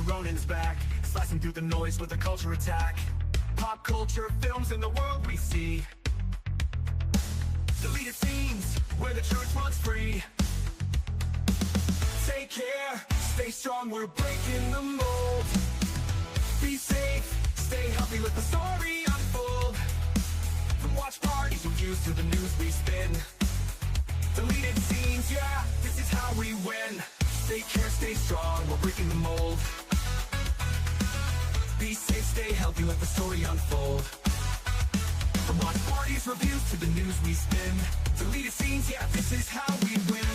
Ronin's back, slicing through the noise with a culture attack. Pop culture films in the world we see. Deleted scenes where the truth runs free. Take care, stay strong, we're breaking the mold. Be safe, stay healthy, let the story unfold. From watch parties we'll use to the news we spin. Deleted scenes, yeah, this is how we win. Take care, stay strong, we're breaking the mold. Be safe, stay healthy, let the story unfold. From watch parties, reviews to the news we spin. Deleted scenes, yeah, this is how we win.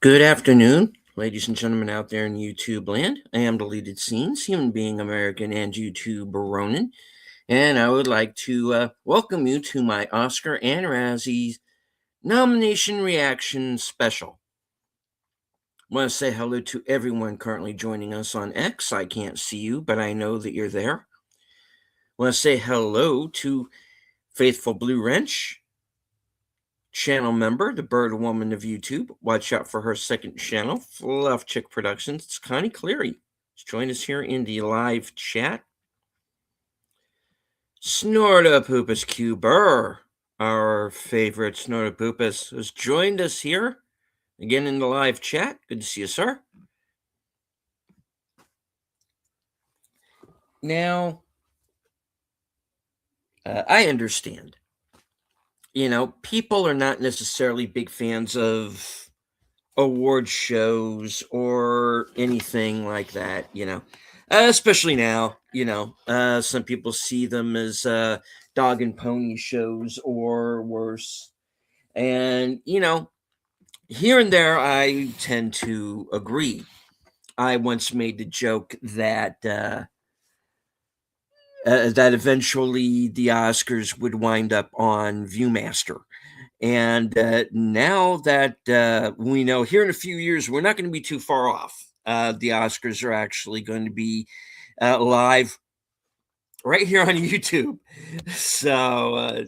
Good afternoon, ladies and gentlemen out there in YouTube land. I am Deleted Scenes, human being American and YouTube Ronin, and I would like to welcome you to my Oscar and Razzie nomination reaction special. I want to say hello to everyone currently joining us on X. I can't see you, but I know that you're there. I want to say hello to Faithful Blue Wrench, channel member, the bird woman of YouTube. Watch out for her second channel, Fluff Chick Productions. It's Connie Cleary. Join us here in the live chat. Snortapoopas Cuber, our favorite Snortapoopus, has joined us here again in the live chat. Good to see you, sir. Now, I understand. People are not necessarily big fans of award shows or anything like that, especially now, some people see them as dog and pony shows or worse. And, here and there, I tend to agree. I once made the joke that that eventually the Oscars would wind up on Viewmaster. And now that we know here in a few years, we're not going to be too far off. The Oscars are actually going to be live right here on YouTube. So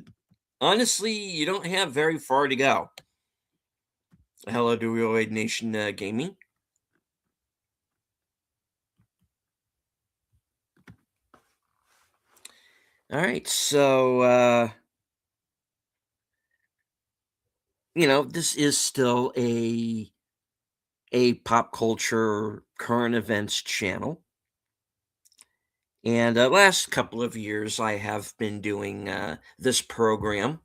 honestly, you don't have very far to go. Hello to Real Nation Gaming. All right, so this is still a pop culture current events channel. And last couple of years, I have been doing this program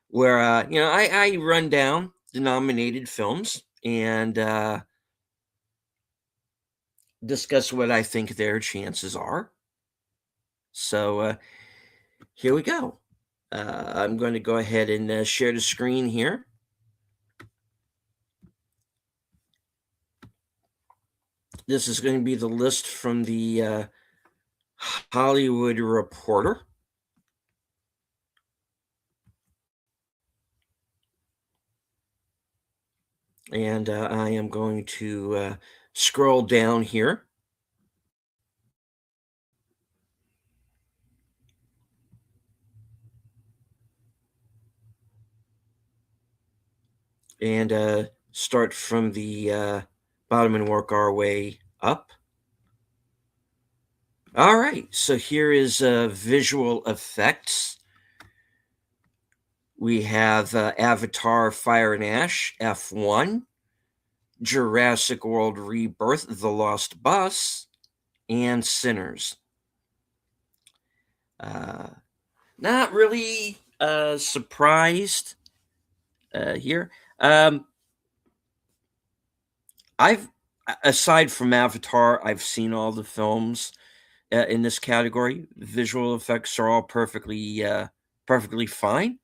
where, I run down the nominated films and discuss what I think their chances are. So here we go. I'm going to go ahead and share the screen here. This is going to be the list from the Hollywood Reporter. And I am going to scroll down here. And start from the bottom and work our way up. All right, so here is visual effects. We have Avatar Fire and Ash, F1, Jurassic World Rebirth, The Lost Bus, and Sinners. Not really surprised here. Aside from Avatar, I've seen all the films in this category. Visual effects are all perfectly fine.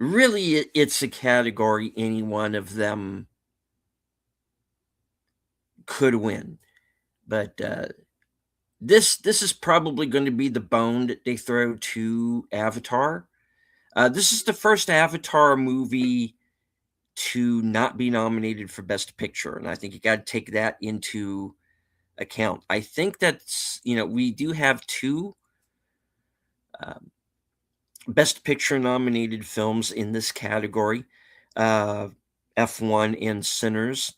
Really, it's a category any one of them could win, but this is probably going to be the bone that they throw to Avatar. This is the first Avatar movie to not be nominated for Best Picture, and I think you got to take that into account. I think that's, we do have two um, Best Picture nominated films in this category, uh, F1 and Sinners.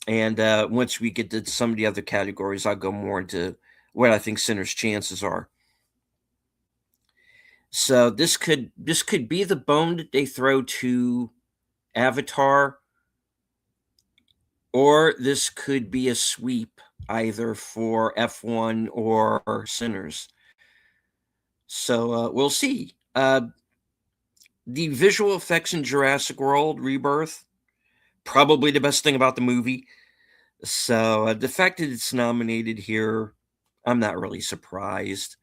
And once we get to some of the other categories, I'll go more into what I think Sinners' chances are. So this could be the bone that they throw to Avatar, or this could be a sweep either for F1 or Sinners. So we'll see. The visual effects in Jurassic World Rebirth, probably the best thing about the movie. So the fact that it's nominated here, I'm not really surprised.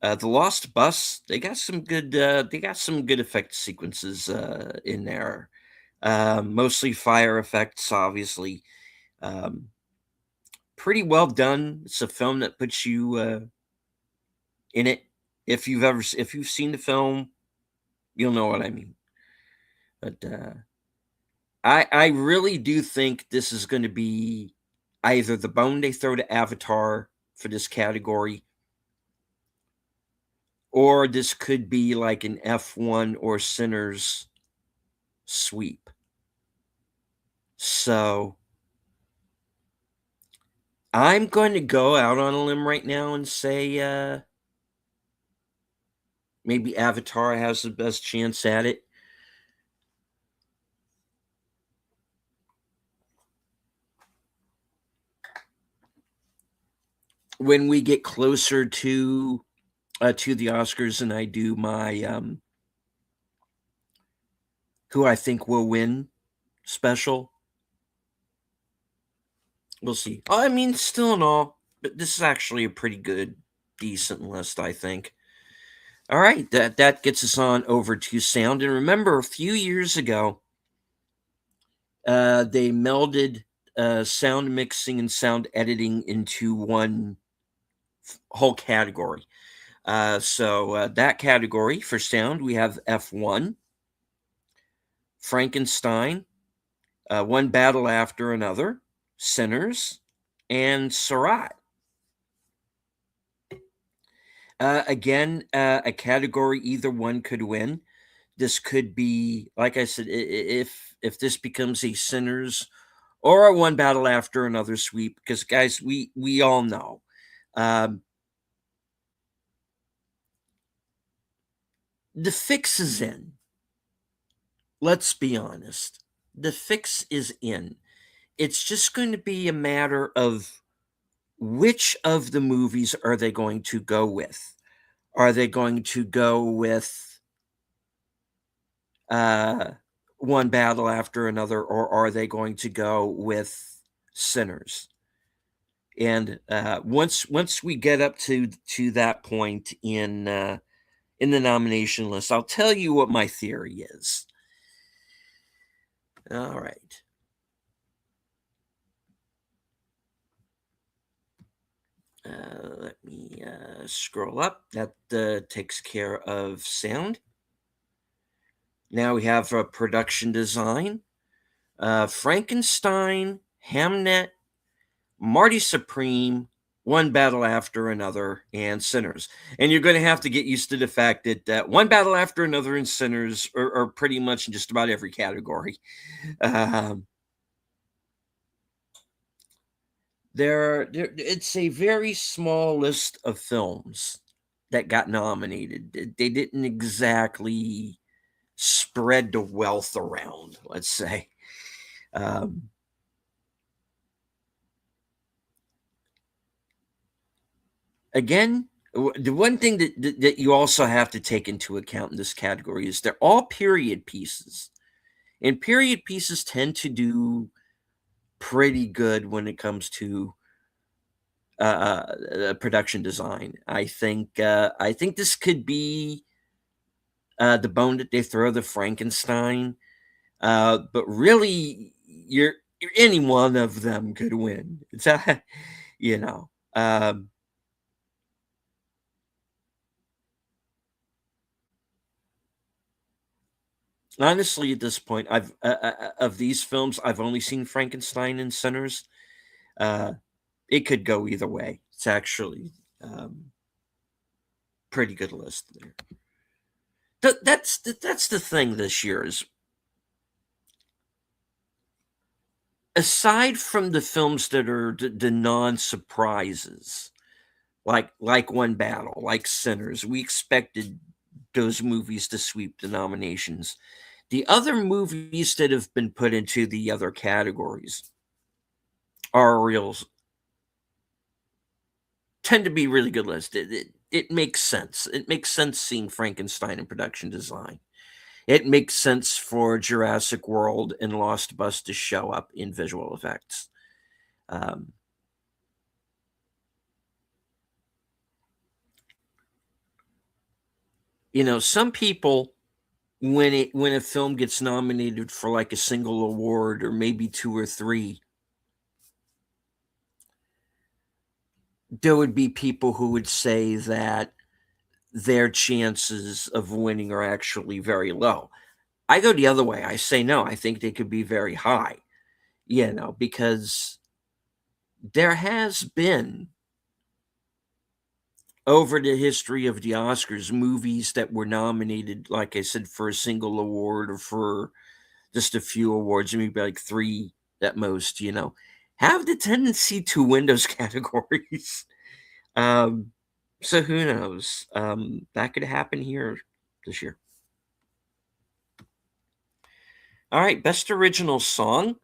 The Lost Bus, they got some good effect sequences in there. Mostly fire effects, obviously. Um, Pretty well done. It's a film that puts you in it. If you've seen the film, you'll know what I mean. But I really do think this is going to be either the bone they throw to Avatar for this category, or this could be like an F1 or Sinners sweep. So I'm going to go out on a limb right now and say maybe Avatar has the best chance at it. When we get closer to the Oscars and I do my who I think will win special, we'll see. I mean, still in all, but this is actually a pretty good, decent list, I think. All right, that gets us on over to sound. And remember, a few years ago, they melded sound mixing and sound editing into one whole category. So that category for sound, we have F1, Frankenstein, One Battle After Another, Sinners, and Surratt. Again, a category either one could win. This could be, like I said, if this becomes a Sinners or a One Battle After Another sweep, because guys, we all know. The fix is in. Let's be honest. The fix is in. It's just going to be a matter of which of the movies are they going to go with? Are they going to go with One Battle After Another, or are they going to go with Sinners? And once we get up to that point in the nomination list, I'll tell you what my theory is. All right. Let me scroll up. That takes care of sound. Now we have production design. Frankenstein, Hamnet, Marty Supreme, One Battle After Another, and Sinners. And you're going to have to get used to the fact that One Battle After Another and Sinners are pretty much in just about every category. It's a very small list of films that got nominated. They didn't exactly spread the wealth around, let's say. Again, the one thing that you also have to take into account in this category is they're all period pieces. And period pieces tend to do pretty good when it comes to production design. I think this could be the bone that they throw the Frankenstein, but really, any one of them could win. It's you know. Honestly, at this point, I've of these films, I've only seen Frankenstein and Sinners. Uh, it could go either way. It's actually pretty good list there. That's the thing this year is, aside from the films that are the non surprises, like One Battle, like Sinners, we expected those movies to sweep the nominations. The other movies that have been put into the other categories are real tend to be really good lists. It makes sense. It makes sense seeing Frankenstein in production design. It makes sense for Jurassic World and Lost Bus to show up in visual effects. Um, some people, when a film gets nominated for like a single award or maybe two or three, there would be people who would say that their chances of winning are actually very low. I go the other way. I say no, I think they could be very high, because there has been over the history of the Oscars movies that were nominated, like I said, for a single award or for just a few awards, maybe like three at most, have the tendency to win those categories. Um, so who knows? That could happen here this year. All right, best original song.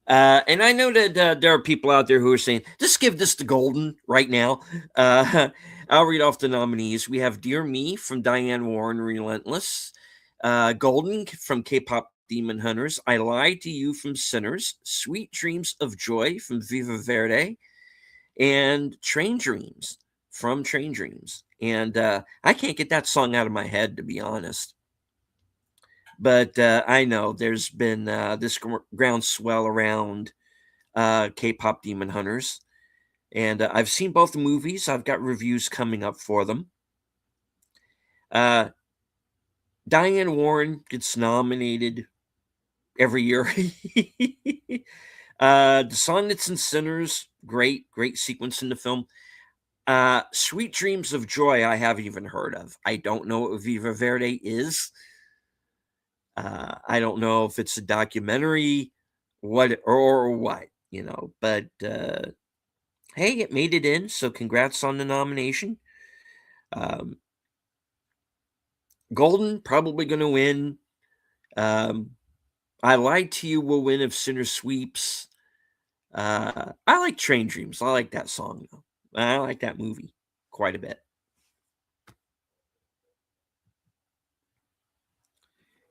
And I know that there are people out there who are saying, just give this to Golden right now. Uh, I'll read off the nominees. We have Dear Me from Diane Warren, Relentless. Golden from K-pop Demon Hunters. I Lied to You from Sinners. Sweet Dreams of Joy from Viva Verde. And Train Dreams from Train Dreams. And I can't get that song out of my head, to be honest. But I know there's been this groundswell around K-pop Demon Hunters, and I've seen both the movies. I've got reviews coming up for them. Diane Warren gets nominated every year. The song that's in Sinners, great sequence in the film. Sweet Dreams of Joy, I haven't even heard of. I don't know what Viva Verde is. I don't know if it's a documentary, what or what, but hey, it made it in, so congrats on the nomination. Um, Golden probably going to win. Um, I Lied to You will win if Sinner sweeps. I like Train Dreams. I like that song though. I like that movie quite a bit.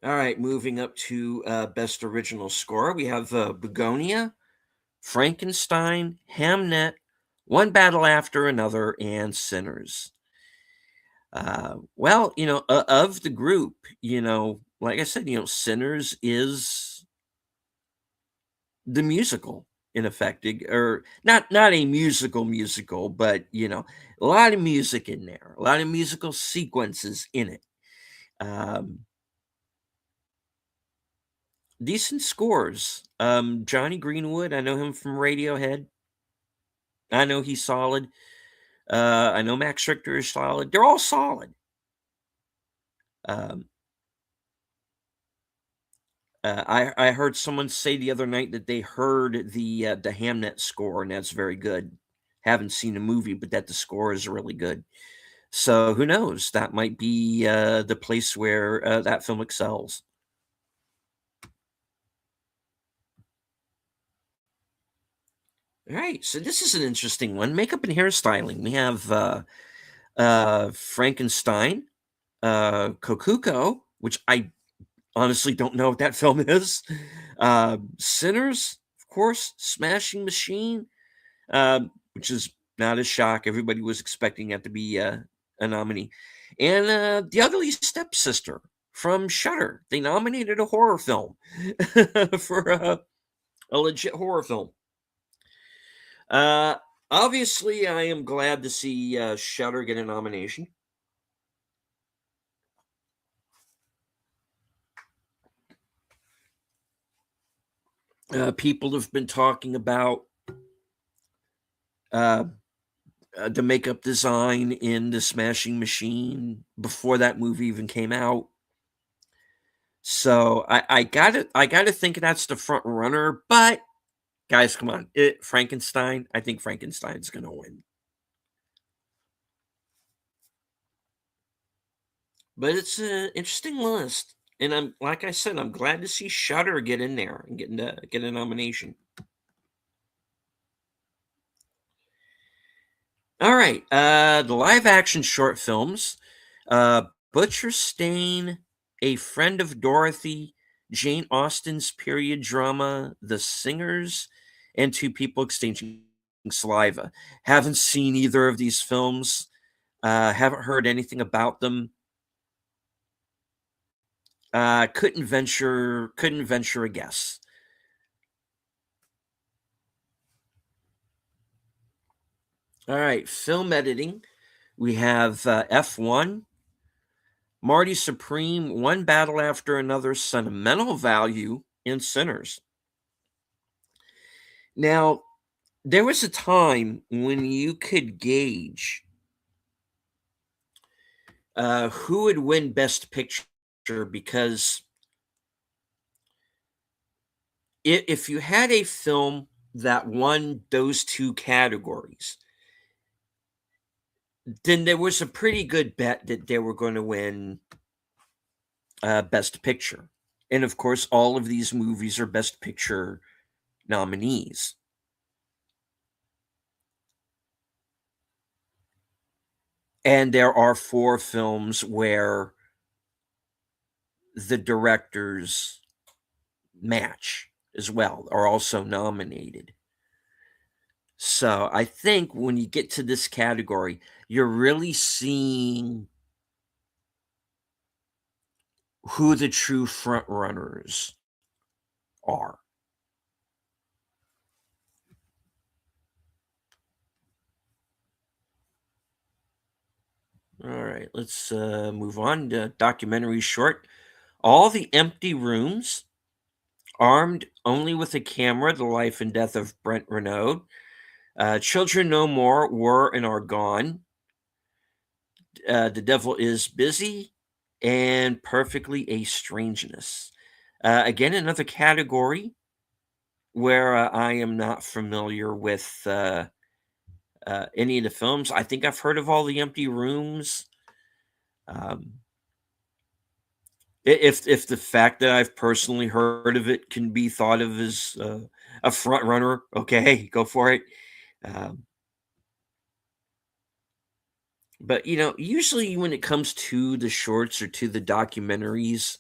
All right, moving up to best original score, we have Begonia, Frankenstein, Hamnet, One Battle After Another, and Sinners. Well, of the group, like I said, Sinners is the musical in effect, or not a musical, but a lot of music in there, a lot of musical sequences in it. Um, Decent scores. Johnny Greenwood, I know him from Radiohead. I know he's solid. I know Max Richter is solid. They're all solid. Um, I heard someone say the other night that they heard the Hamnet score, and that's very good. Haven't seen the movie, but that the score is really good. So who knows? That might be the place where that film excels. All right, so this is an interesting one. Makeup and hairstyling. We have Frankenstein, Kokuko, which I honestly don't know what that film is. Sinners, of course, Smashing Machine, which is not a shock. Everybody was expecting that to be a nominee. And The Ugly Stepsister from Shudder. They nominated a horror film for a legit horror film. Uh, Obviously, I am glad to see Shudder get a nomination. People have been talking about uh, the makeup design in the Smashing Machine before that movie even came out. So I gotta think that's the front runner. But guys, come on, Frankenstein. I think Frankenstein's gonna win. But it's an interesting list, and I'm like I said, I'm glad to see Shudder get in there and get a nomination. All right, the live action short films, uh, Butcher Stain, A Friend of Dorothy, Jane Austen's period drama, The Singers, and Two People Exchanging Saliva. Haven't seen either of these films. Haven't heard anything about them. Couldn't venture a guess. All right, film editing. We have F1, Marty Supreme, One Battle After Another, Sentimental Value, and Sinners. Now, there was a time when you could gauge who would win Best Picture because if you had a film that won those two categories, then there was a pretty good bet that they were going to win Best Picture. And of course, all of these movies are Best Picture nominees. And there are four films where the directors match as well, are also nominated. So I think when you get to this category, you're really seeing who the true front runners are. All right, let's move on to documentary short. All the Empty Rooms, Armed Only with a Camera, The Life and Death of Brent Renaud, Children No More, Were and Are Gone, The Devil is Busy, and Perfectly a Strangeness. Again, another category where I am not familiar with any of the films. I think I've heard of All the Empty Rooms. Um, if the fact that I've personally heard of it can be thought of as a front runner, okay, go for it. Um, but usually when it comes to the shorts or to the documentaries,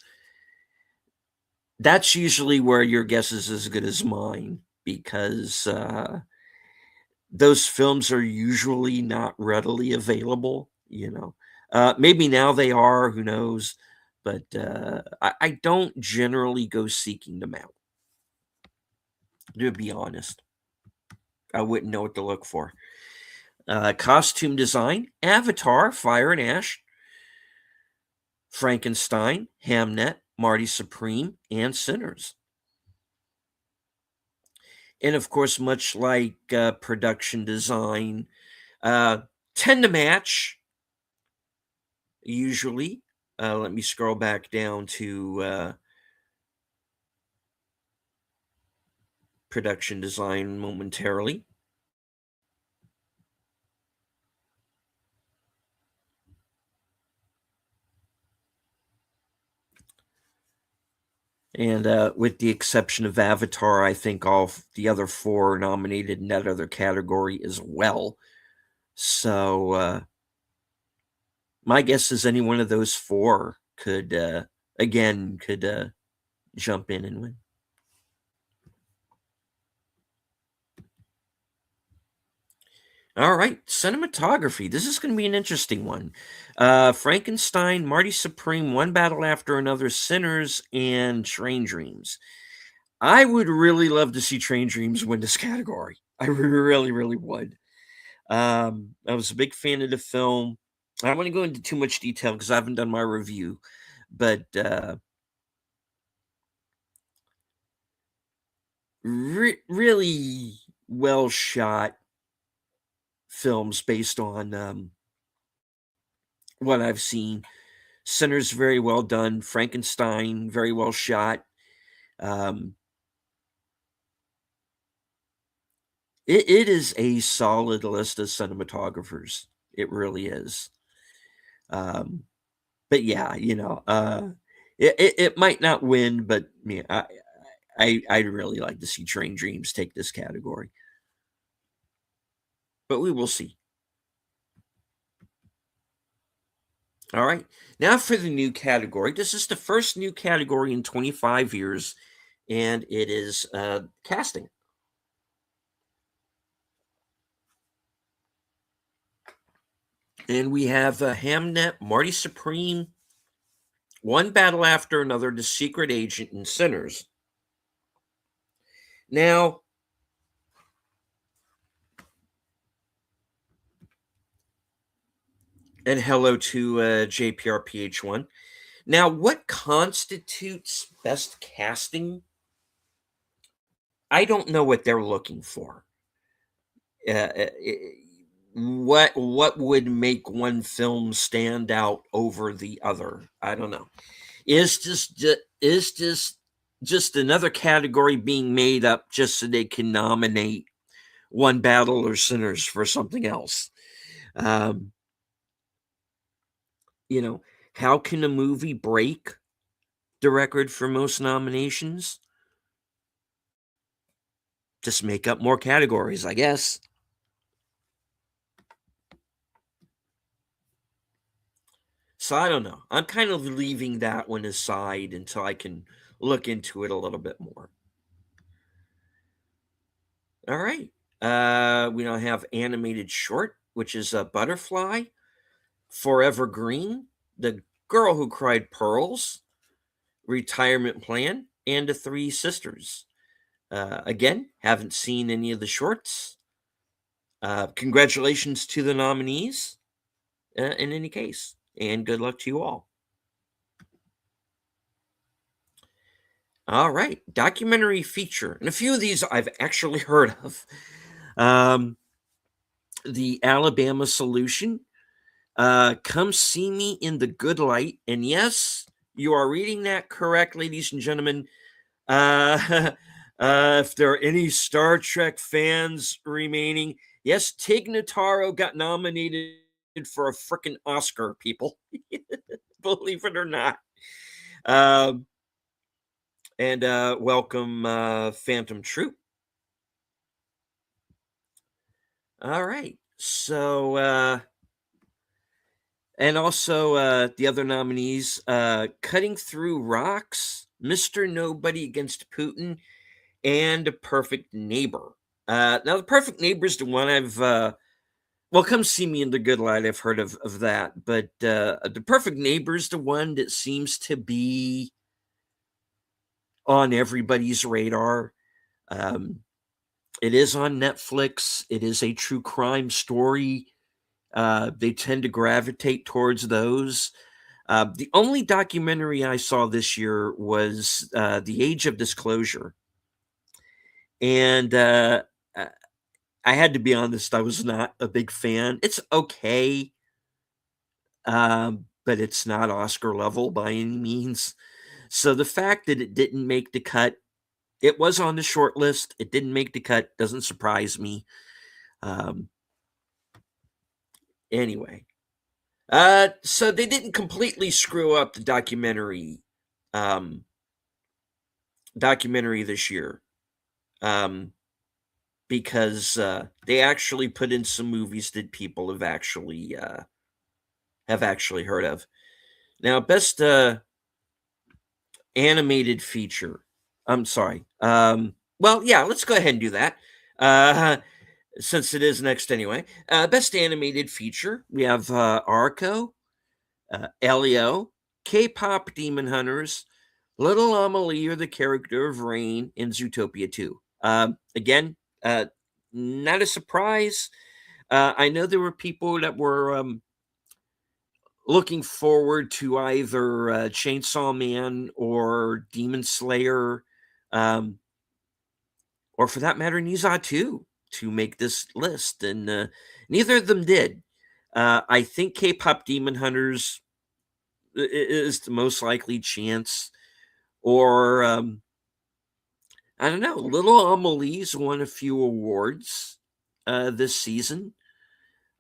that's usually where your guess is as good as mine because those films are usually not readily available. Maybe now they are, who knows? But I don't generally go seeking them out, to be honest. I wouldn't know what to look for. Costume design, Avatar, Fire and Ash, Frankenstein, Hamnet, Marty Supreme, and Sinners. And of course, much like production design, uh, tend to match usually. Let me scroll back down to production design momentarily. And with the exception of Avatar, I think all the other four are nominated in that other category as well. So my guess is any one of those four could jump in and win. All right, cinematography. This is going to be an interesting one. Frankenstein, Marty Supreme, One Battle After Another, Sinners, and Train Dreams. I would really love to see Train Dreams win this category. I really, really would. I was a big fan of the film. I don't want to go into too much detail because I haven't done my review, but really well shot films based on what I've seen. Sinners very well done. Frankenstein very well shot. Um, it is a solid list of cinematographers. It really is. Um, but yeah, it might not win, but yeah, I'd really like to see Train Dreams take this category. But we will see. All right. Now for the new category. This is the first new category in 25 years, and it is casting. And we have Hamnet, Marty Supreme, One Battle After Another, The Secret Agent, and Sinners. Now, and hello to JPRPH1. Now, what constitutes best casting? I don't know what they're looking for. What would make one film stand out over the other? I don't know. Is just another category being made up just so they can nominate One Battle or Sinners for something else? Um, you know, how can a movie break the record for most nominations? Just make up more categories, I guess. So I don't know. I'm kind of leaving that one aside until I can look into it a little bit more. All right. We now have animated short, which is a Butterfly, Forever Green, The Girl Who Cried Pearls, Retirement Plan, and The Three Sisters. Again, haven't seen any of the shorts. Congratulations to the nominees in any case, and good luck to you all. All right, documentary feature, and a few of these I've actually heard of. The Alabama Solution, Come See Me in the Good Light, and yes, you are reading that correct, ladies and gentlemen. If there are any Star Trek fans remaining, yes, Tig Notaro got nominated for a freaking Oscar, people. Believe it or not. And welcome, Phantom Troop. All right. So, and also the other nominees, Cutting Through Rocks, Mr. Nobody Against Putin, and Perfect Neighbor. Now, The Perfect Neighbor is the one I've, well, Come See Me in the Good Light. I've heard of that. But The Perfect Neighbor is the one that seems to be on everybody's radar. It is on Netflix. It is a true crime story. They tend to gravitate towards those. The only documentary I saw this year was The Age of Disclosure. And I had to be honest, I was not a big fan. It's okay, but it's not Oscar level by any means. So the fact that it didn't make the cut, it was on the short list. It didn't make the cut, doesn't surprise me. Anyway, so they didn't completely screw up the documentary this year, because they actually put in some movies that people have actually heard of. Now, best animated feature. I'm sorry. Well, yeah, let's go ahead and do that. Since it is next anyway. Best animated feature. We have Arco, Elio, K-pop Demon Hunters, Little Amelie, or the character of Rain in Zootopia 2. Again, not a surprise. I know there were people that were looking forward to either Chainsaw Man or Demon Slayer. or for that matter, Nizatu, to make this list, and neither of them did. I think K-pop Demon Hunters is the most likely chance, or I don't know. Little Amelie's won a few awards this season.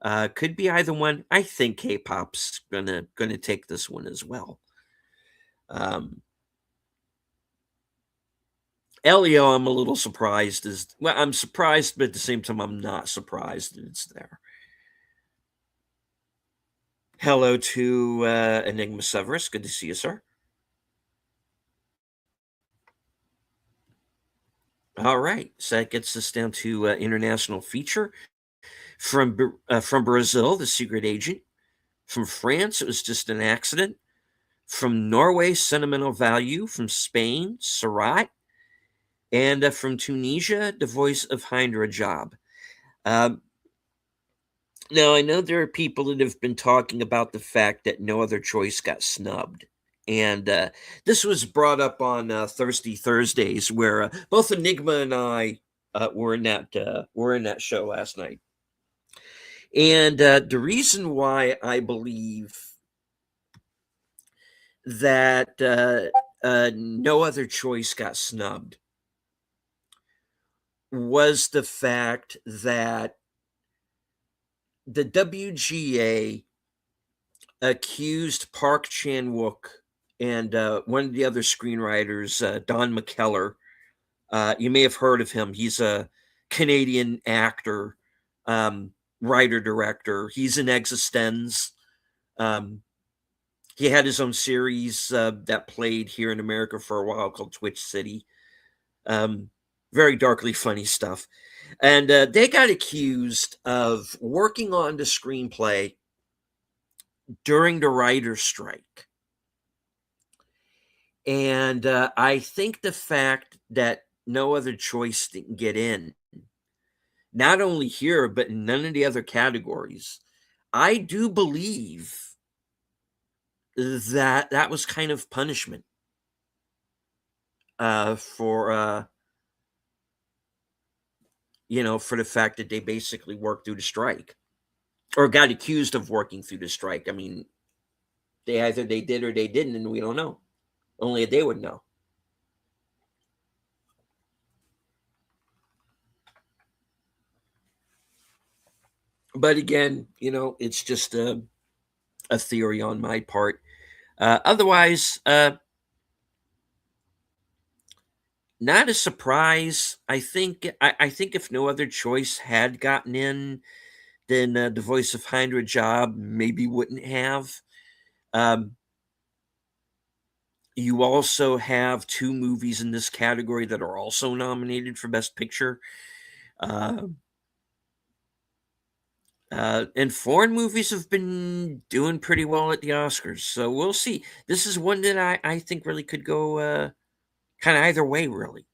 Could be either one. I think K-pop's gonna take this one as well. Um, Elio, I'm a little surprised. I'm surprised, but at the same time, I'm not surprised that it's there. Hello to Enigma Severus. Good to see you, sir. All right, so that gets us down to international feature from Brazil, The Secret Agent. From France, it was just an accident. From Norway, Sentimental Value. From Spain, Surat. And from Tunisia, The Voice of Hindra Job. Um, Now, I know there are people that have been talking about the fact that No Other Choice got snubbed. And this was brought up on Thirsty Thursdays, where both Enigma and I were in that show last night. And the reason why I believe that No Other Choice got snubbed was the fact that the WGA accused Park Chan Wook and one of the other screenwriters, Don McKellar. You may have heard of him. He's a Canadian actor, writer, director. He's in Existenz. Um, he had his own series that played here in America for a while called Twitch City. Very darkly funny stuff. And they got accused of working on the screenplay during the writer's strike. And I think the fact that No Other Choice didn't get in, not only here, but in none of the other categories, I do believe that that was kind of punishment for for the fact that they basically worked through the strike or got accused of working through the strike. I mean, they did or they didn't, and we don't know. Only they would know. But again, it's just a theory on my part. Otherwise, not a surprise. I think if No Other Choice had gotten in, then the Voice of Hindra Job maybe wouldn't have. Um, you also have two movies in this category that are also nominated for Best Picture. Uh, and foreign movies have been doing pretty well at the Oscars, so we'll see. This is one that I think really could go kind of either way, really.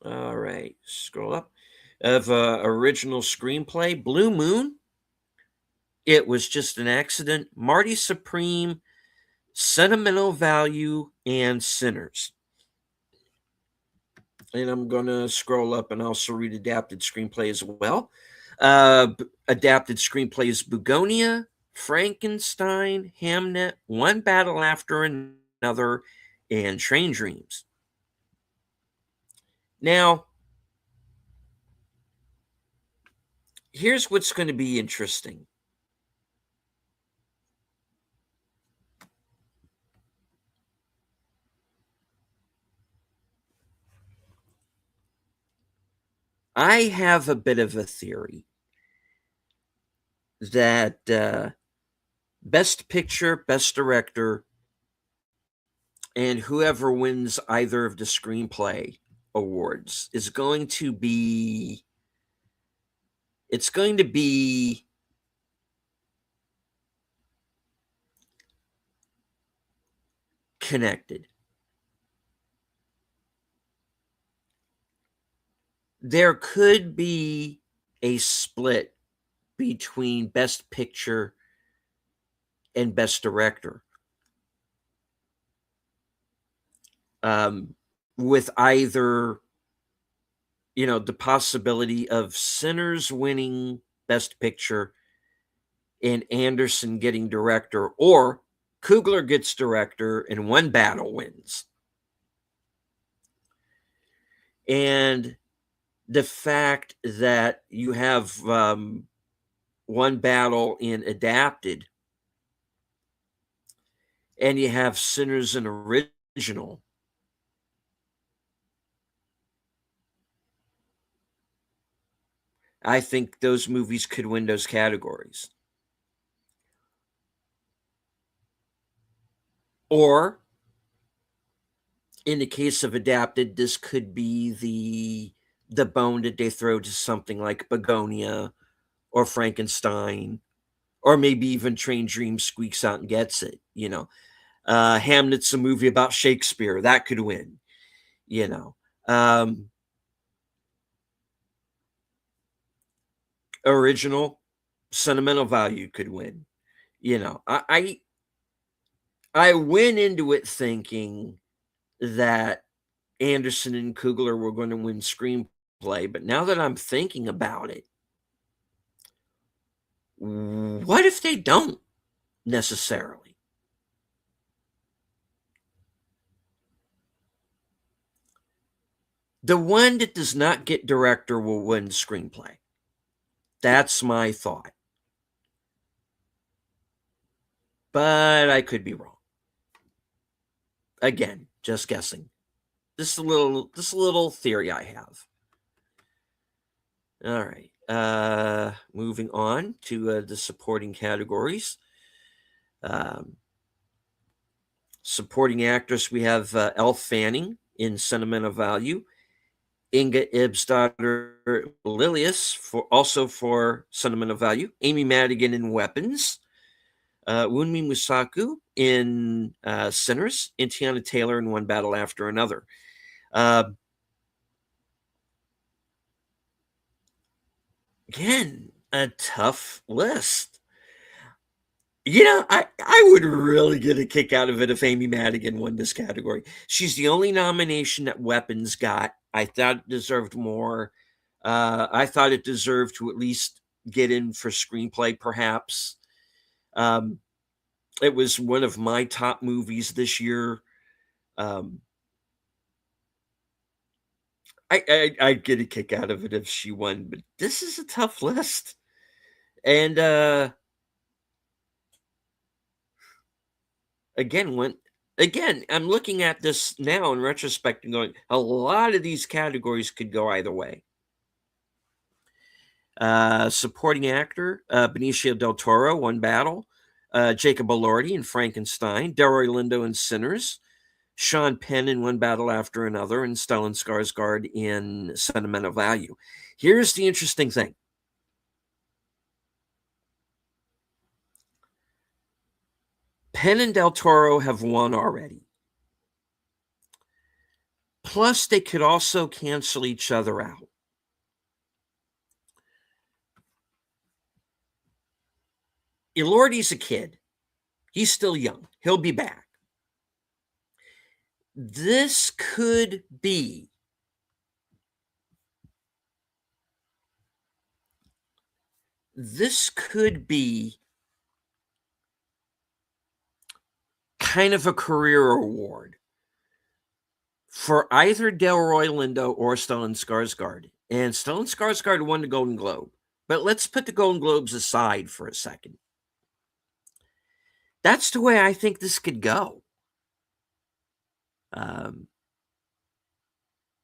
All right, scroll up. Of original screenplay, Blue Moon. It was just an accident. Marty Supreme, Sentimental Value, and Sinners. And I'm going to scroll up and also read adapted screenplay as well. Adapted screenplays Bugonia, Frankenstein, Hamnet, One Battle After Another, and Train Dreams. Now, here's what's going to be interesting. I have a bit of a theory that Best Picture, Best Director, and whoever wins either of the screenplay awards is going to be connected. There could be a split between Best Picture and Best Director. um, with either, the possibility of Sinners winning Best Picture and Anderson getting director, or Coogler gets director and One Battle wins. And the fact that you have One Battle in adapted and you have Sinners in original, I think those movies could win those categories. Or in the case of adapted, this could be the bone that they throw to something like Begonia or Frankenstein, or maybe even Train Dream squeaks out and gets it. Hamlet's a movie about Shakespeare, that could win. You know, um, Original sentimental value could win. I went into it thinking that Anderson and Coogler were going to win screenplay, but now that I'm thinking about it, what if they don't necessarily? The one that does not get director will win screenplay. That's my thought. But I could be wrong. Again, just guessing. This is a little theory I have. All right. Moving on to the supporting categories. Supporting actress, we have Elle Fanning in Sentimental Value, Inga Ibsdottir Lilius also for Sentimental Value, Amy Madigan in Weapons, Wunmi Musaku in Sinners, and Tiana Taylor in One Battle After Another. Again, a tough list. I would really get a kick out of it if Amy Madigan won this category. She's the only nomination that Weapons got. I thought it deserved more. I thought it deserved to at least get in for screenplay, perhaps. It was one of my top movies this year. I'd get a kick out of it if she won, but this is a tough list. And again, I'm looking at this now in retrospect and going, a lot of these categories could go either way. Supporting actor, Benicio del Toro, One Battle, Jacob Elordi in Frankenstein, Delroy Lindo in Sinners, Sean Penn in One Battle After Another, and Stellan Skarsgård in Sentimental Value. Here's the interesting thing. Penn and Del Toro have won already. Plus, they could also cancel each other out. Elordi's a kid. He's still young. He'll be back. This could be kind of a career award for either Delroy Lindo or Stellan Skarsgård. And Stellan Skarsgård won the Golden Globe. But let's put the Golden Globes aside for a second. That's the way I think this could go.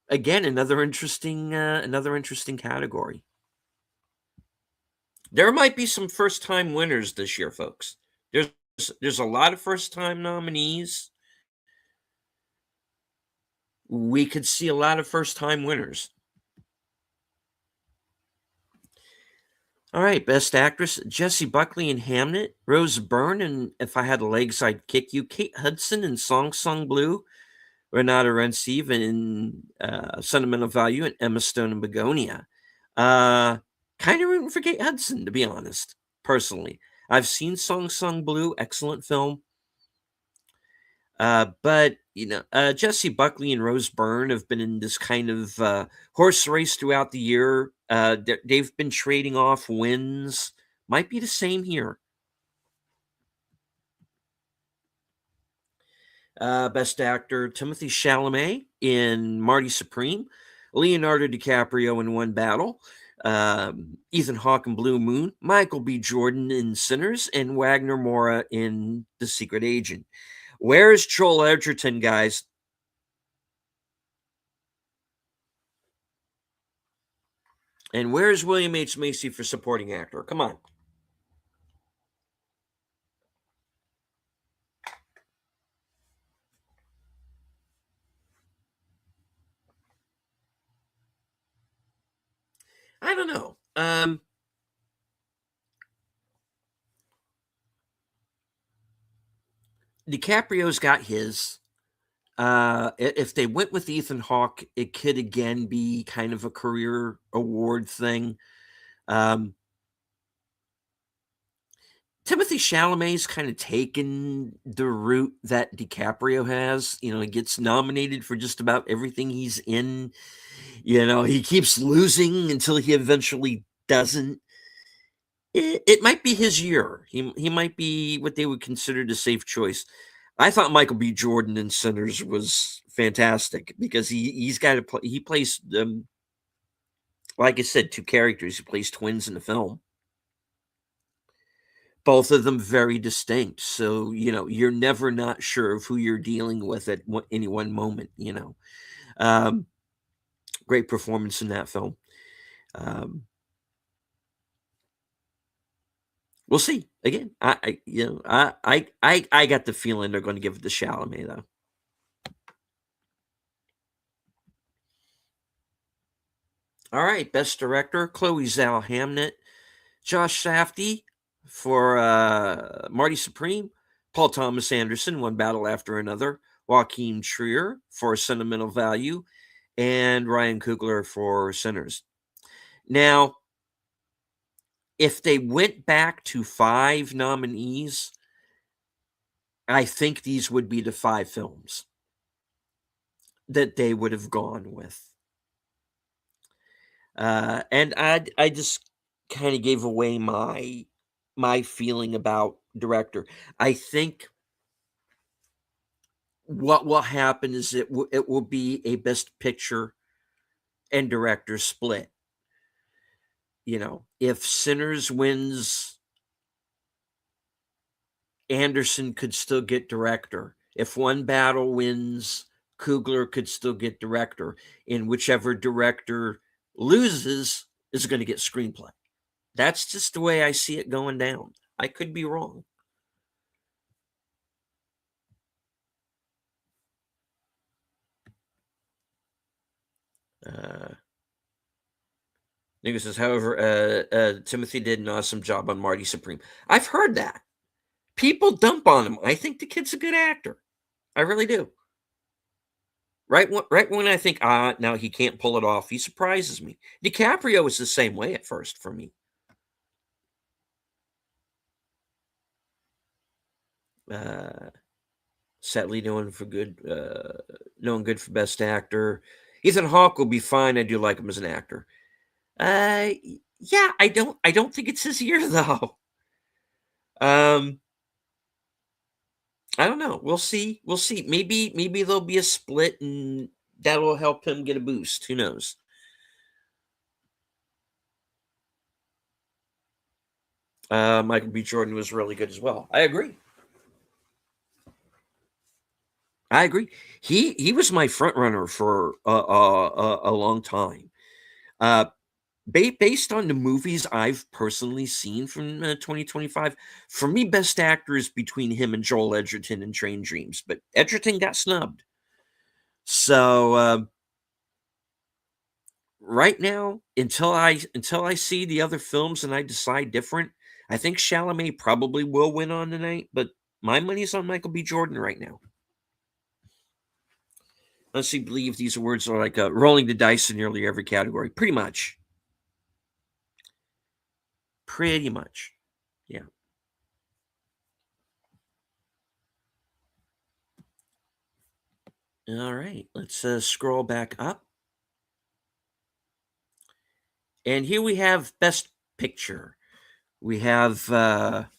Again, another interesting category. There might be some first-time winners this year, folks. There's a lot of first-time nominees. We could see a lot of first-time winners. All right, Best Actress, Jessie Buckley in Hamnet, Rose Byrne in If I Had Legs, I'd Kick You, Kate Hudson in Song Sung Blue, Renata Rensiv in Sentimental Value, and Emma Stone in Begonia. Kind of rooting for Kate Hudson, to be honest, personally. I've seen Song Sung Blue, excellent film. But Jesse Buckley and Rose Byrne have been in this kind of horse race throughout the year. They've been trading off wins. Might be the same here. Best Actor Timothy Chalamet in Marty Supreme, Leonardo DiCaprio in One Battle, Ethan Hawke in Blue Moon, Michael B. Jordan in Sinners, and Wagner Moura in The Secret Agent. Where's Joel Edgerton, guys? And where's William H. Macy for supporting actor? Come on. I don't know. DiCaprio's got his. If they went with Ethan Hawke, it could again be kind of a career award thing. Um, Timothy Chalamet's kind of taken the route that DiCaprio has. He gets nominated for just about everything he's in. He keeps losing until he eventually doesn't. It might be his year. He might be what they would consider the safe choice. I thought Michael B. Jordan in Sinners was fantastic because he's got to play. He plays like I said, two characters. He plays twins in the film. Both of them very distinct. So you're never not sure of who you're dealing with at any one moment. Um, great performance in that film. Um, we'll see. Again, I got the feeling they're going to give it to Chalamet though. All right, best director: Chloe Zhao Hamnet, Josh Safdie for Marty Supreme, Paul Thomas Anderson, One Battle After Another, Joaquin Trier for Sentimental Value, and Ryan Coogler for Sinners. Now, if they went back to 5 nominees, I think these would be the 5 films that they would have gone with. And I just kind of gave away my feeling about director. I think what will happen is it will be a best picture and director split. If Sinners wins, Anderson could still get director. If One Battle wins, Coogler could still get director. And whichever director loses is going to get screenplay. That's just the way I see it going down. I could be wrong. Nico says, however, Timothy did an awesome job on Marty Supreme. I've heard that. People dump on him. I think the kid's a good actor. I really do. Right when I think, now he can't pull it off, he surprises me. DiCaprio was the same way at first for me. Sadly, knowing good for best actor. Ethan Hawke will be fine. I do like him as an actor. Yeah, I don't think it's his year though. Um, I don't know. We'll see. We'll see. Maybe there'll be a split and that'll help him get a boost. Who knows? Michael B. Jordan was really good as well. I agree. I agree. He was my front runner for a long time. Uh, based on the movies I've personally seen from 2025, for me, best actor is between him and Joel Edgerton in Train Dreams, but Edgerton got snubbed. So right now, until I see the other films and I decide different, I think Chalamet probably will win on the night. But my money's on Michael B. Jordan right now. Honestly, believe these awards are like rolling the dice in nearly every category. Pretty much. Pretty much. Yeah. All right, let's scroll back up. And here we have Best Picture. We have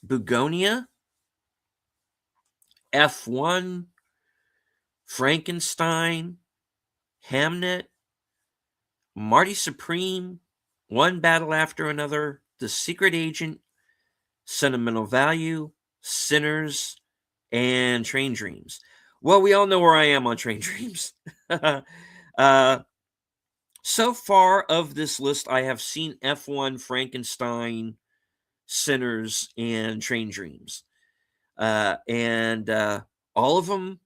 Bugonia, F1, Frankenstein, Hamnet, Marty Supreme, One Battle After Another, The Secret Agent, Sentimental Value, Sinners, and Train Dreams. Well, we all know where I am on Train Dreams. uh, so far of this list, I have seen F1, Frankenstein, Sinners, and Train Dreams. And all of them,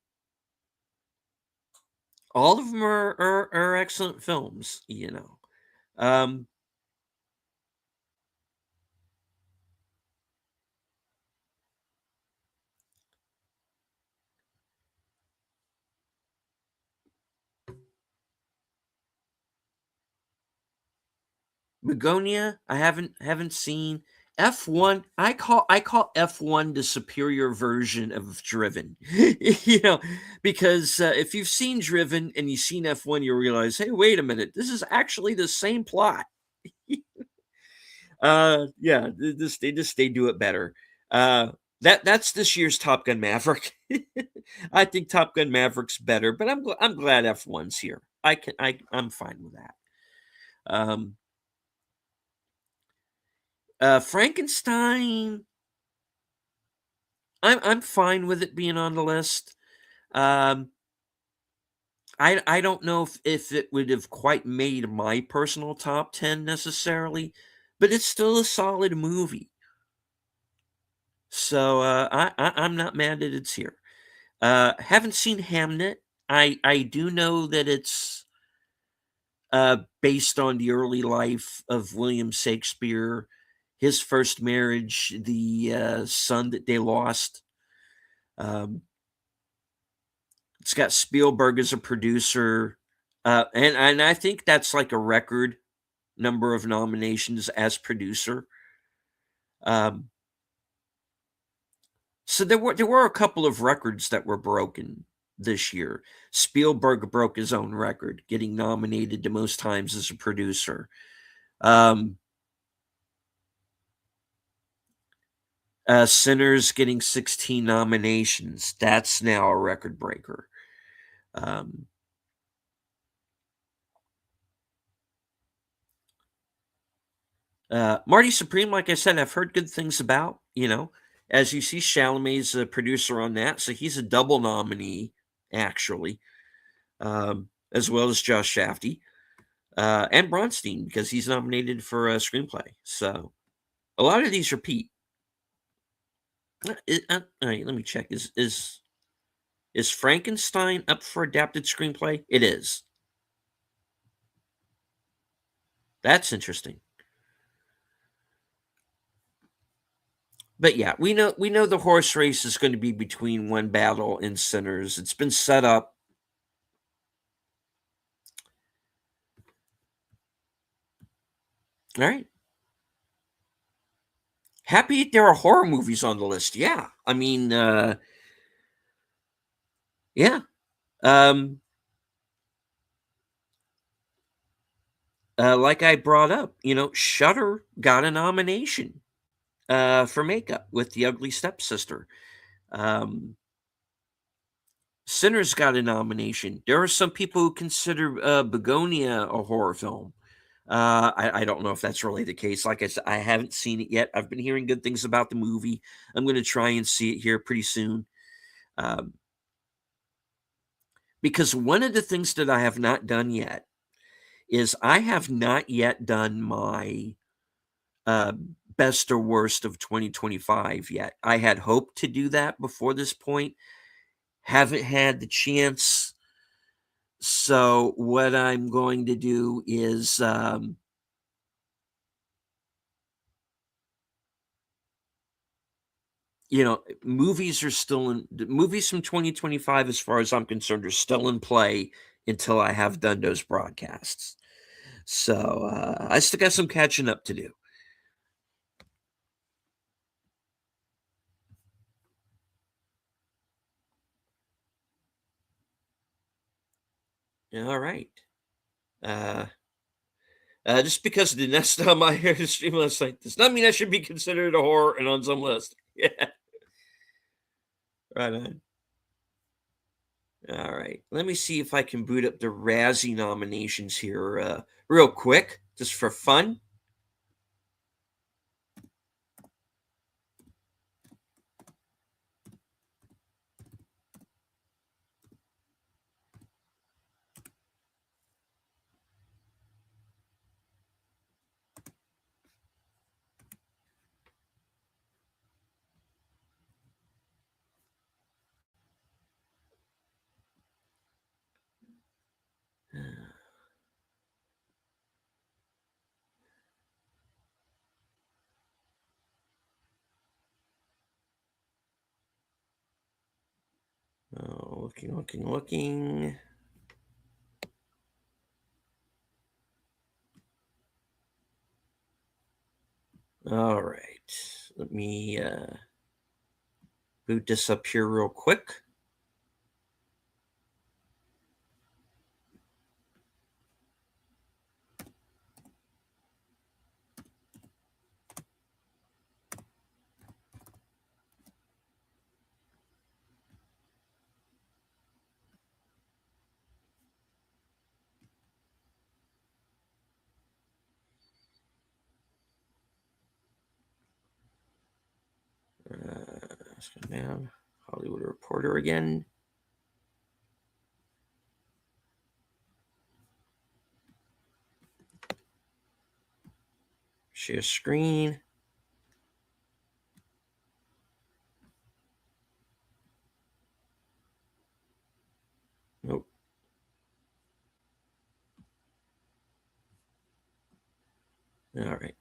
are excellent films. Um, Begonia, I haven't seen. F1, I call F1 the superior version of Driven. Because if you've seen Driven and you've seen F1, you realize, hey, wait a minute, this is actually the same plot. Yeah, they do it better. That's this year's Top Gun Maverick. I think Top Gun Maverick's better, but I'm glad F1's here. I'm fine with that. Um, Frankenstein, I'm fine with it being on the list. Um, I don't know if it would have quite made my personal top 10 necessarily, but it's still a solid movie. So I'm not mad that it's here. Haven't seen Hamnet. I do know that it's based on the early life of William Shakespeare, his first marriage, the son that they lost. Um, it's got Spielberg as a producer, and I think that's like a record number of nominations as producer. Um, so there were a couple of records that were broken this year. Spielberg broke his own record, getting nominated the most times as a producer. Um, Sinners getting 16 nominations. That's now a record breaker. Um, Marty Supreme, like I said, I've heard good things about. As you see, Chalamet's a producer on that, so he's a double nominee, actually, as well as Josh Shafty and Bronstein because he's nominated for a screenplay. So a lot of these repeat. All right, let me check. Is Frankenstein up for adapted screenplay? It is. That's interesting. But yeah, we know the horse race is going to be between One Battle and Sinners. It's been set up. All right. Happy there are horror movies on the list. Yeah. I mean, yeah. Um, like I brought up, Shudder got a nomination for makeup with The Ugly Stepsister. Um, Sinners got a nomination. There are some people who consider Begonia a horror film. I don't know if that's really the case. Like I said, I haven't seen it yet. I've been hearing good things about the movie. I'm going to try and see it here pretty soon. Um, because one of the things that I have not done yet is I have not yet done my uh, best or worst of 2025 yet. I had hoped to do that before this point. Haven't had the chance. So what I'm going to do is movies are still in the movies from 2025 as far as I'm concerned are still in play until I have done those broadcasts. So I still got some catching up to do. All right. Uh, just because it did not stop my hair to stream last night does not mean I should be considered a horror and on some list. Yeah, right on. All right. Let me see if I can boot up the Razzie nominations here real quick, just for fun. Oh, looking. All right. Let me boot this up here real quick. Let's go down. Hollywood Reporter again. Share screen. Nope. All right.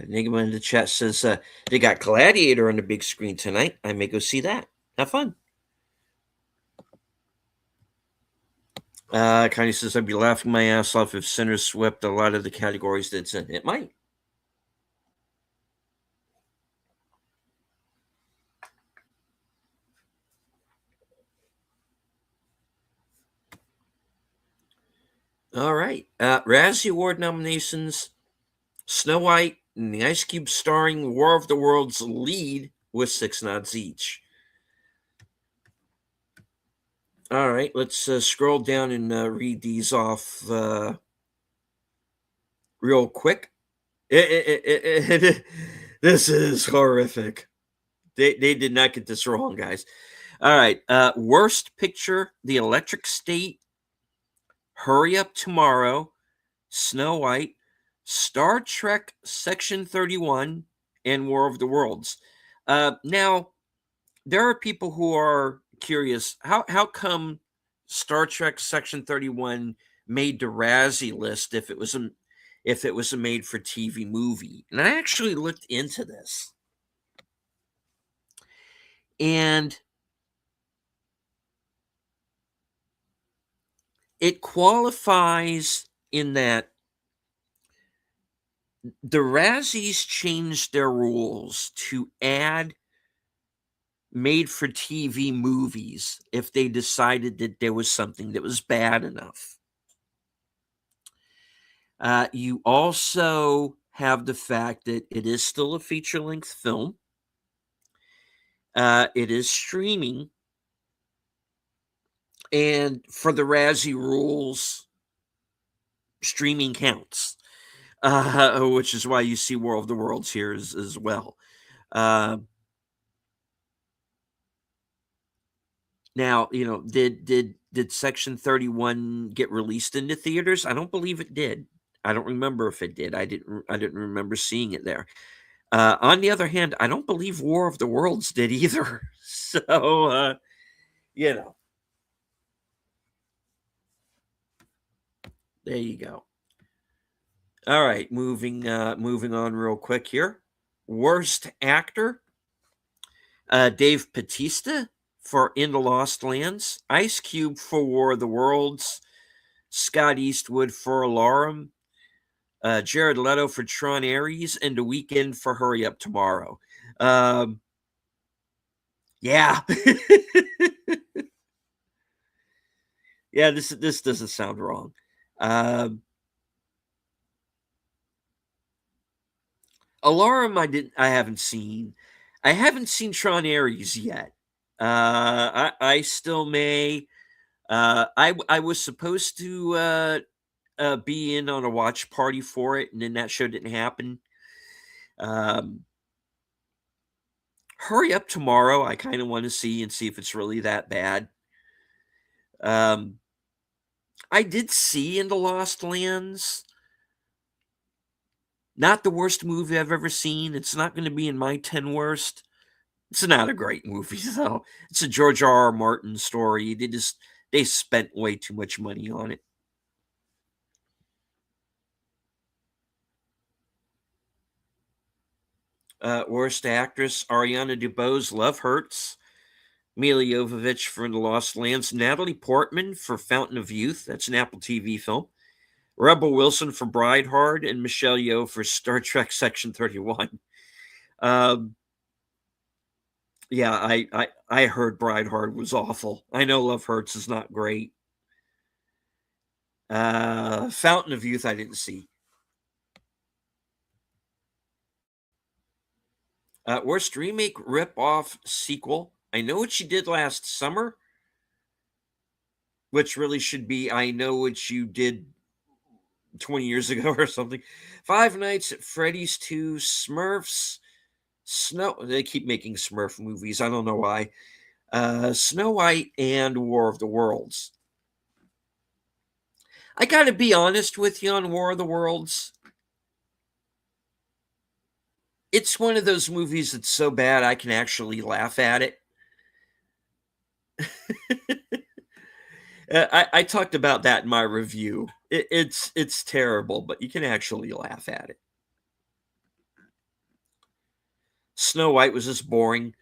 Enigma in the chat says they got Gladiator on the big screen tonight. I may go see that. Have fun. Connie says I'd be laughing my ass off if Sinners swept a lot of the categories that's in. It might. All right. Razzie Award nominations: Snow White and the Ice Cube starring War of the Worlds lead with 6 nods each. All right, let's scroll down and read these off real quick. This is horrific. They did not get this wrong, guys. All right, worst picture: The Electric State, Hurry Up Tomorrow, Snow White, Star Trek Section 31, and War of the Worlds. Now, there are people who are curious, how come Star Trek Section 31 made the Razzie list if it was a made for TV movie? And I actually looked into this. And it qualifies in that the Razzies changed their rules to add made for TV movies if they decided that there was something that was bad enough. You also have the fact that it is still a feature-length film. It is streaming. And for the Razzie rules, streaming counts, which is why you see War of the Worlds here as well. Now, did Section 31 get released into theaters? I don't believe it did. I don't remember if it did. I didn't remember seeing it there. On the other hand, I don't believe War of the Worlds did either. So, there you go. All right, moving on real quick here. Worst actor: Dave Bautista for In the Lost Lands, Ice Cube for War of the Worlds, Scott Eastwood for Alarum, Jared Leto for Tron Ares, and The Weeknd for Hurry Up Tomorrow. Yeah. Yeah, this doesn't sound wrong. Um, Alarm, I haven't seen. I haven't seen Tron Ares yet. I still may. I was supposed to be in on a watch party for it, and then that show didn't happen. Um, Hurry Up Tomorrow. I kind of want to see and see if it's really that bad. Um, I did see In the Lost Lands. Not the worst movie I've ever seen. It's not going to be in my 10 worst. It's not a great movie, though. It's a George R. R. Martin story. They spent way too much money on it. Worst actress, Ariana DeBose, Love Hurts. Mila Jovovich for The Lost Lands. Natalie Portman for Fountain of Youth. That's an Apple TV film. Rebel Wilson for Brideheart. And Michelle Yeoh for Star Trek Section 31. Um, yeah, I heard Brideheart was awful. I know Love Hurts is not great. Fountain of Youth I didn't see. Worst remake, rip-off, sequel. I Know What You Did Last Summer, which really should be I Know What You Did 20 years ago or something. Five Nights at Freddy's 2, Smurfs, Snow. They keep making Smurf movies. I don't know why. Snow White and War of the Worlds. I got to be honest with you on War of the Worlds. It's one of those movies that's so bad I can actually laugh at it. I talked about that in my review. It's terrible, but you can actually laugh at it. Snow White was just boring.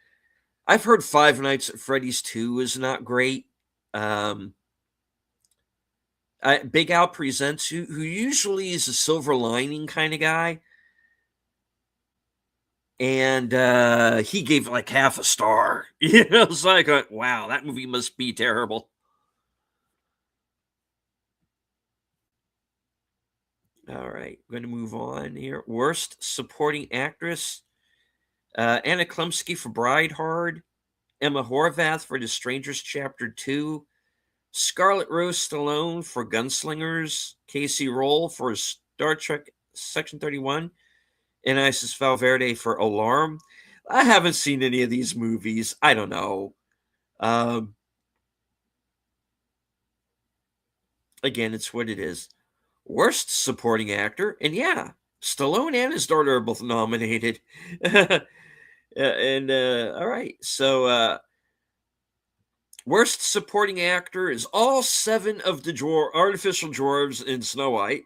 I've heard Five Nights at Freddy's 2 is not great. Big Al Presents, who usually is a silver lining kind of guy, and he gave like half a star. It's like, wow, that movie must be terrible. All right, I'm going to move on here. Worst supporting actress: Anna Klumsky for Brideheart, Emma Horvath for The Strangers Chapter 2, Scarlett Rose Stallone for Gunslingers, Casey Roll for Star Trek Section 31, and Isis Valverde for Alarm. I haven't seen any of these movies. I don't know. Again, it's what it is. Worst supporting actor, and yeah, Stallone and his daughter are both nominated. And all right, so worst supporting actor is all seven of the artificial dwarves in Snow White.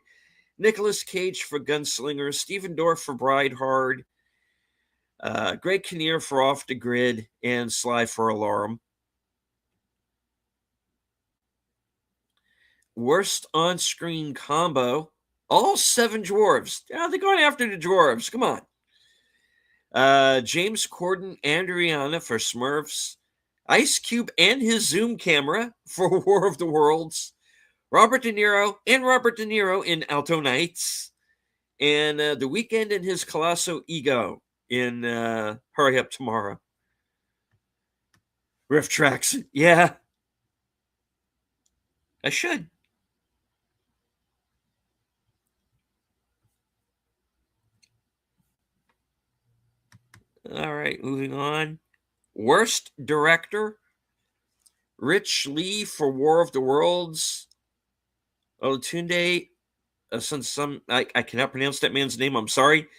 Nicolas Cage for Gunslinger, Stephen Dorff for Brideheart, Greg Kinnear for Off the Grid, and Sly for Alarm. Worst on-screen combo, all seven dwarves. Yeah, they're going after the dwarves. Come on. James Corden and Rihanna for Smurfs. Ice Cube and his Zoom camera for War of the Worlds. Robert De Niro in Alto Nights. And The Weeknd and his Colosso Ego in Hurry Up Tomorrow. Riff tracks. Yeah. I should. All right, moving on. Worst director: Rich Lee for War of the Worlds. Olatunde, I cannot pronounce that man's name. I'm sorry.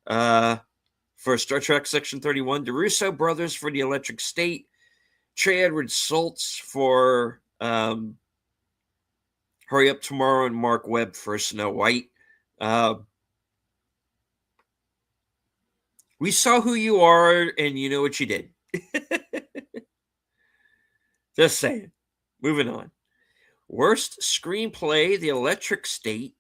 For Star Trek Section 31, the Russo brothers for The Electric State, Trey Edward Schultz for Hurry Up Tomorrow, and Mark Webb for Snow White. We saw who you are, and you know what you did. Just saying. Moving on. Worst screenplay: The Electric State.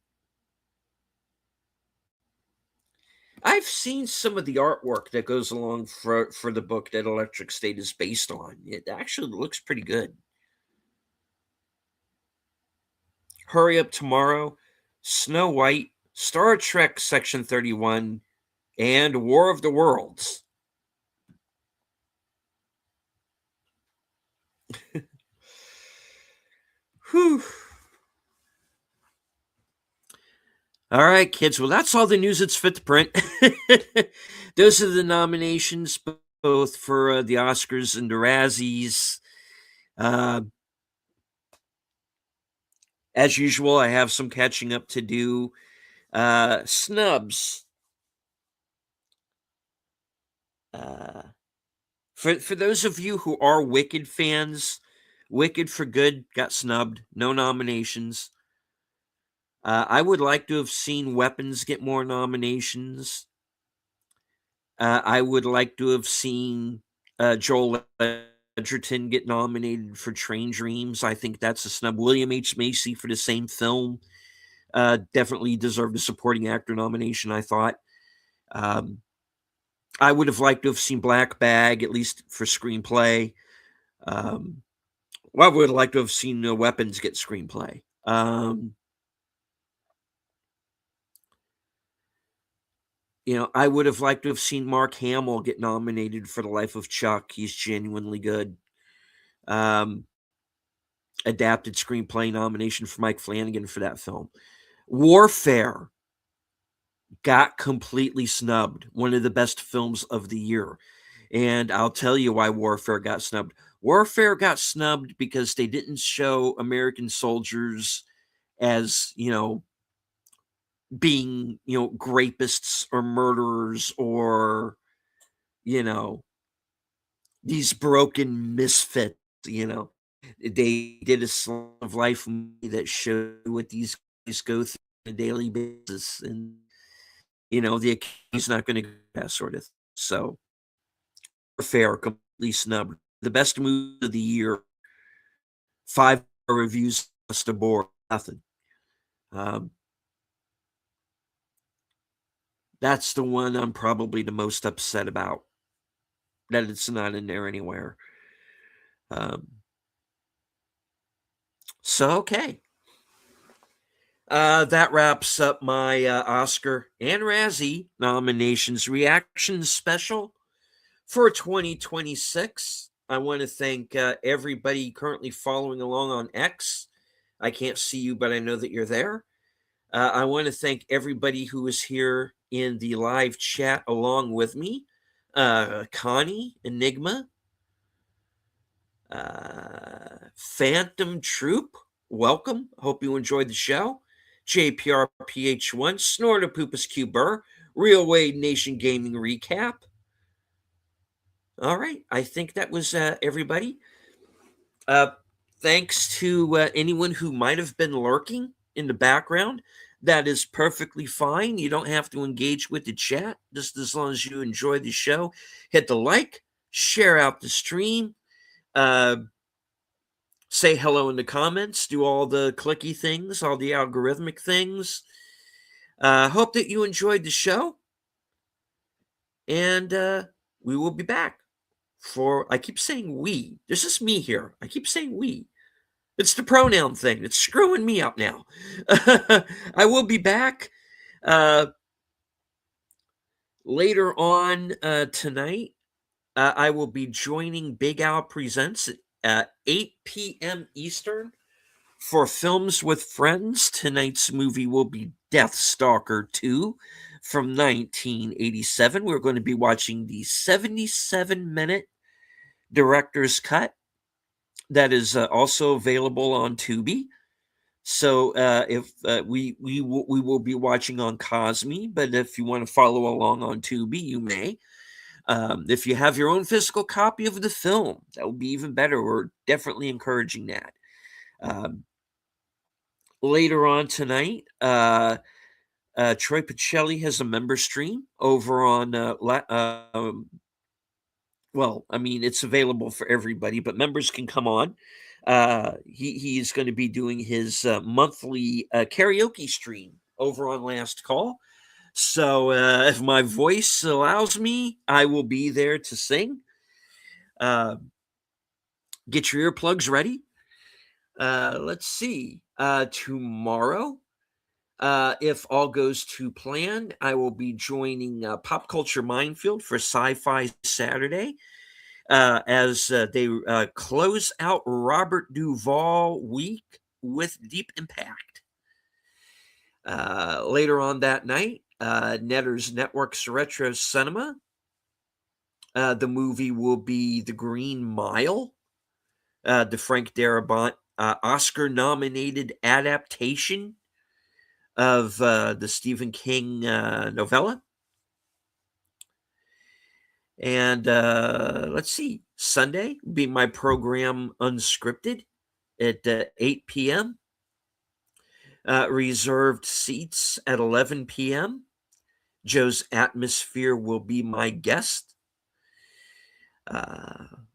I've seen some of the artwork that goes along for the book that Electric State is based on. It actually looks pretty good. Hurry Up Tomorrow, Snow White, Star Trek Section 31, and War of the Worlds. Whew. All right, kids. Well, that's all the news that's fit to print. Those are the nominations, both for the Oscars and the Razzies. As usual, I have some catching up to do. Snubs. For those of you who are Wicked fans, Wicked for Good got snubbed. No nominations. I would like to have seen Weapons get more nominations. I would like to have seen Joel Edgerton get nominated for Train Dreams. I think that's a snub. William H. Macy for the same film definitely deserved a supporting actor nomination, I thought. I would have liked to have seen Black Bag, at least for screenplay. Well, I would have liked to have seen Weapons get screenplay. I would have liked to have seen Mark Hamill get nominated for The Life of Chuck. He's genuinely good. Adapted screenplay nomination for Mike Flanagan for that film. Warfare got completely snubbed. One of the best films of the year. And I'll tell you why Warfare got snubbed. Warfare got snubbed because they didn't show American soldiers as, being, rapists or murderers or, these broken misfits, They did a slice of life movie that showed what these guys go through on a daily basis. And, the Academy's not going to do that sort of thing. So, Warfare completely snubbed. The best movie of the year, 5 reviews across the board, nothing. That's the one I'm probably the most upset about, that it's not in there anywhere. So, okay. That wraps up my Oscar and Razzie nominations reaction special for 2026. I want to thank everybody currently following along on X. I can't see you, but I know that you're there. I want to thank everybody who is here in the live chat along with me. Connie, Enigma, Phantom Troop, welcome. Hope you enjoyed the show. JPRPH1, Snortopoopas Q Burr, Real Wade Nation Gaming Recap. All right, I think that was everybody. Thanks to anyone who might have been lurking in the background. That is perfectly fine. You don't have to engage with the chat, just as long as you enjoy the show. Hit the like, share out the stream, say hello in the comments, do all the clicky things, all the algorithmic things. Hope that you enjoyed the show. And we will be back I keep saying we. There's just me here. I keep saying we. It's the pronoun thing. It's screwing me up now. I will be back later on tonight. I will be joining Big Al Presents at 8 p.m. Eastern for Films with Friends. Tonight's movie will be Death Stalker 2 from 1987. We're going to be watching the 77-minute director's cut that is also available on Tubi. So if we will be watching on Cosme, but if you want to follow along on Tubi, you may. If you have your own physical copy of the film, that would be even better. We're definitely encouraging that. Later on tonight, Troy Pacelli has a member stream over on well, I mean, it's available for everybody, but members can come on. He is going to be doing his monthly karaoke stream over on Last Call. So if my voice allows me, I will be there to sing. Get your earplugs ready. Let's see. Tomorrow, if all goes to plan, I will be joining Pop Culture Minefield for Sci-Fi Saturday as they close out Robert Duvall week with Deep Impact. Later on that night, Netter's Network's Retro Cinema. The movie will be The Green Mile, the Frank Darabont Oscar-nominated adaptation of the Stephen King novella. And let's see, Sunday will be my program Unscripted at 8 p.m. Reserved seats at 11 p.m. Joe's Atmosphere will be my guest.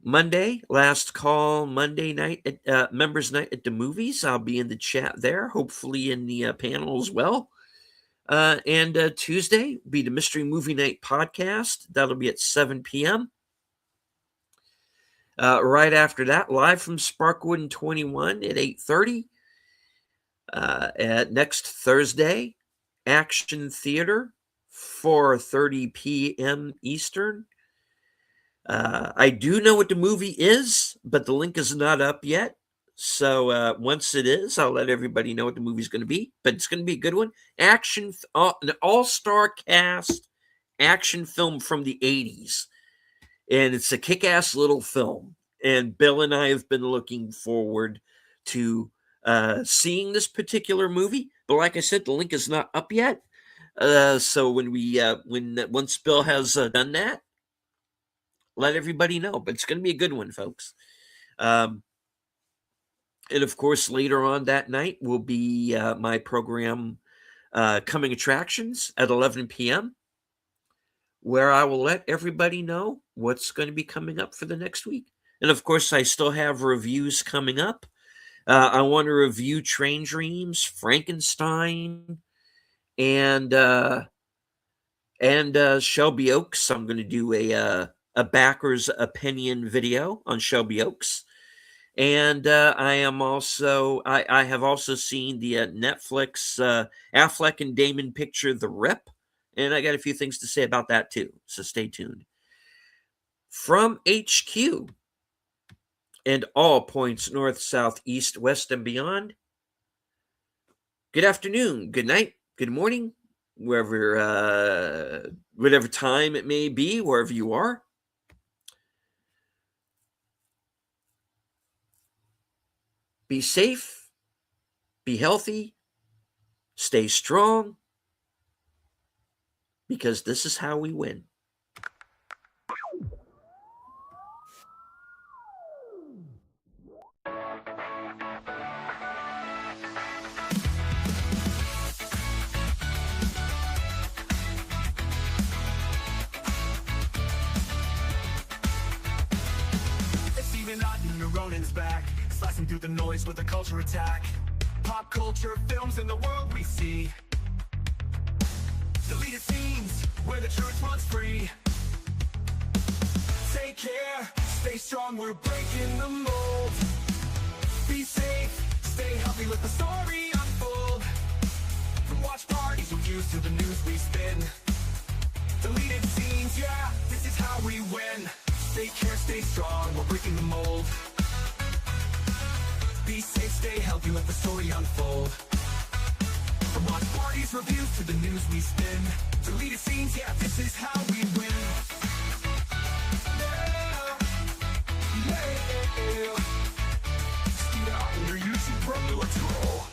Monday, last call Monday night at members night at the movies. I'll be in the chat there, hopefully in the panel as well. And Tuesday be the Mystery Movie Night podcast. That'll be at 7 p.m. Right after that, live from Sparkwood and 21 at 8:30. At next Thursday, Action Theater, 4:30 p.m. Eastern. I do know what the movie is, but the link is not up yet. So once it is, I'll let everybody know what the movie's going to be. But it's going to be a good one. An all-star cast action film from the 80s. And it's a kick-ass little film. And Bill and I have been looking forward to seeing this particular movie. But like I said, the link is not up yet. So once Bill has done that, let everybody know. But it's going to be a good one, folks. And of course, later on that night will be my program, Coming Attractions at 11 p.m., where I will let everybody know what's going to be coming up for the next week. And of course, I still have reviews coming up. I want to review Train Dreams, Frankenstein, and Shelby Oaks. I'm going to do a backer's opinion video on Shelby Oaks. And I have also seen the Netflix Affleck and Damon picture, The Rip. And I got a few things to say about that too. So stay tuned. From HQ and all points north, south, east, west, and beyond, good afternoon, good night, good morning, whatever time it may be, wherever you are. Be safe, be healthy, stay strong, because this is how we win. Steven Ronan's back, slicing through the noise with a culture attack. Pop culture films in the world we see. Deleted scenes where the truth runs free. Take care, stay strong, we're breaking the mold. Be safe, stay healthy, let the story unfold. From watch parties with views to the news we spin. Deleted scenes, yeah, this is how we win. Take care, stay strong, we're breaking the mold. Be safe, stay healthy, let the story unfold. From watch parties, reviews to the news we spin. Deleted scenes, yeah, this is how we win. You're using from let's roll.